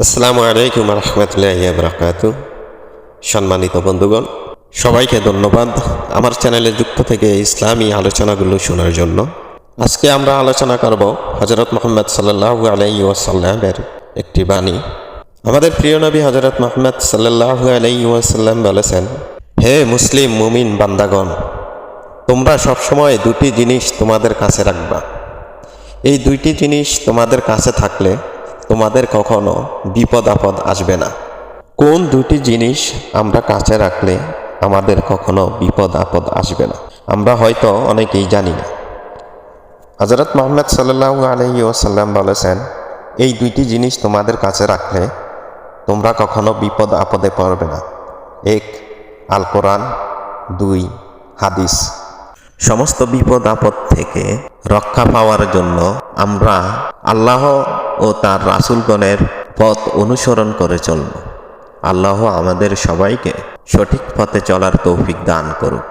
আসসালামু আলাইকুম রহমতুল্লাহি ওয়া বারাকাতুহু। সম্মানিত বন্ধুগণ, সবাইকে ধন্যবাদ আমার চ্যানেলে যুক্ত থেকে ইসলামী আলোচনাগুলো শোনার জন্য। আজকে আমরা আলোচনা করব হযরত মুহাম্মদ সাল্লাল্লাহু আলাইহি ওয়াসাল্লামের একটি বাণী। আমাদের প্রিয় নবী হযরত মুহাম্মদ সাল্লাল্লাহু আলাইহি ওয়াসাল্লাম বলেছেন, হে মুসলিম মুমিন বান্দাগণ, তোমরা সবসময় দুটি জিনিস তোমাদের কাছে রাখবা। এই দুইটি জিনিস তোমাদের কাছে থাকলে তোমাদের কখনো বিপদ আপদ আসবে না। কোন দুটি জিনিস আমরা কাছে রাখলে আমাদের কখনো বিপদ আপদ আসবে না, আমরা হয়তো অনেকেই জানি না। হযরত মুহাম্মদ সাল্লাল্লাহু আলাইহি ওয়াসাল্লাম বলেছেন, এই দুইটি জিনিস তোমাদের কাছে রাখলে তোমরা কখনো বিপদ আপদে পড়বে না। এক, আল কোরআন। দুই, হাদিস। সমস্ত বিপদ আপদ থেকে রক্ষা পাওয়ার জন্য আমরা আল্লাহ ও তার রাসূলগণের পথ অনুসরণ করে চলব। আল্লাহ আমাদের সবাইকে সঠিক পথে চলার তৌফিক দান করুক।